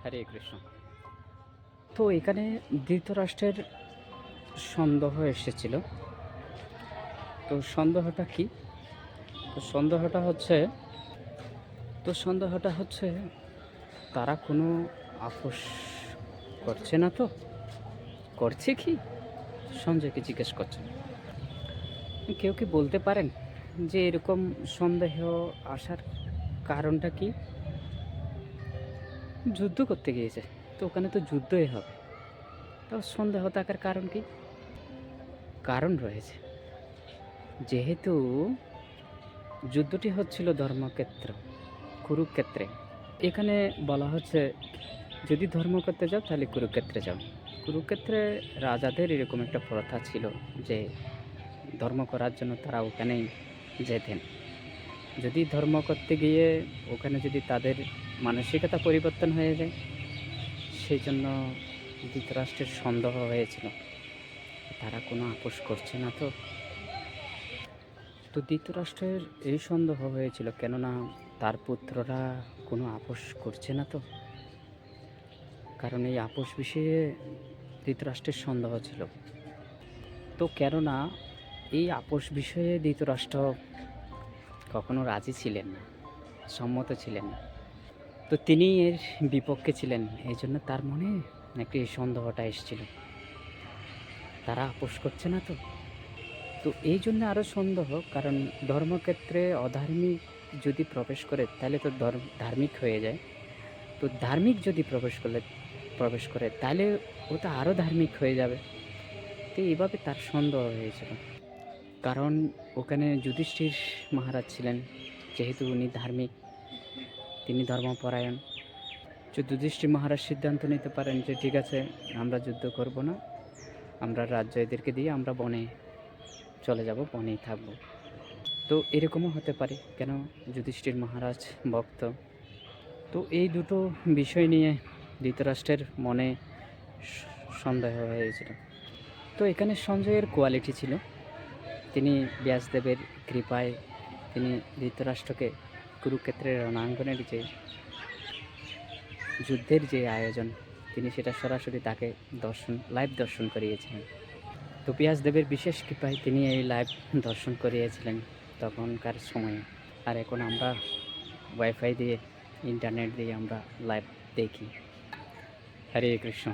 হরে কৃষ্ণ। তো এখানে ধৃতরাষ্ট্রের সন্দেহ এসেছিল। তো সন্দেহটা কি? তো সন্দেহটা হচ্ছে তারা কোনো আপোষ করছে না, তো করছে কি সঞ্জয়কে জিজ্ঞেস করছেন। কেউ কি বলতে পারেন যে এরকম সন্দেহ আসার কারণটা কি? যুদ্ধ করতে গিয়েছে, তো ওখানে তো যুদ্ধই হবে, তো সন্দেহ থাকার কারণ কি? কারণ রয়েছে। যেহেতু যুদ্ধটি হচ্ছিল ধর্মক্ষেত্র, কুরুক্ষেত্রে। এখানে বলা হচ্ছে যদি ধর্ম করতে যাও তাহলে কুরুক্ষেত্রে যাও। কুরুক্ষেত্রে রাজাদের এরকম একটা প্রথা ছিল যে ধর্ম করার জন্য তারা ওখানেই যেতেন। যদি ধর্ম করতে গিয়ে ওখানে যদি তাদের মানসিকতা পরিবর্তন হয়ে যায়, সেই জন্য ধৃতরাষ্ট্রের সন্দেহ হয়েছিল তারা কোনো আপোষ করছে না। তো তো ধৃতরাষ্ট্রের এই সন্দেহ হয়েছিল, কেননা তার পুত্ররা কোনো আপোষ করছে না। তো কারণ এই আপোষ বিষয়ে ধৃতরাষ্ট্রের সন্দেহ ছিল। তো কেননা এই আপোষ বিষয়ে ধৃতরাষ্ট্র কখনো রাজি ছিলেন না, সম্মত ছিলেন না। তো তিনি এর বিপক্ষে ছিলেন, এই জন্য তার মনে একটি সন্দেহটা এসেছিল তারা আপোষ করছে না। তো তো এই জন্য আরও সন্দেহ, কারণ ধর্মক্ষেত্রে অধার্মিক যদি প্রবেশ করে তাহলে তো ধার্মিক হয়ে যায়। তো ধার্মিক যদি প্রবেশ করে তাহলে ও তো আরও ধার্মিক হয়ে যাবে। তো এইভাবে তার সন্দেহ হয়েছিল। কারণ ওখানে যুধিষ্ঠির মহারাজ ছিলেন, যেহেতু উনি ধার্মিক, তিনি ধর্মপরায়ণ। যুধিষ্ঠির মহারাজ সিদ্ধান্ত নিতে পারেন যে ঠিক আছে, আমরা যুদ্ধ করব না, আমরা রাজ্য এদেরকে দিয়ে আমরা বনে চলে যাব, বনেই থাকব। তো এরকমও হতে পারে, কেন যুধিষ্ঠির মহারাজ ভক্ত। তো এই দুটো বিষয় নিয়ে ধৃতরাষ্ট্রের মনে সন্দেহ হয়েছিল। তো এখানে সঞ্জয়ের কোয়ালিটি ছিল, তিনি ব্যাসদেবের কৃপায় তিনি ধৃতরাষ্ট্রকে কুরুক্ষেত্রের রণাঙ্গনের যে যুদ্ধের যে আয়োজন, তিনি সেটা সরাসরি তাকে লাইভ দর্শন করিয়েছিলেন। তো ব্যাসদেবের বিশেষ কৃপায় তিনি এই লাইভ দর্শন করিয়েছিলেন তখনকার সময়ে। আর এখন আমরা ওয়াইফাই দিয়ে, ইন্টারনেট দিয়ে আমরা লাইভ দেখি। হরে কৃষ্ণ।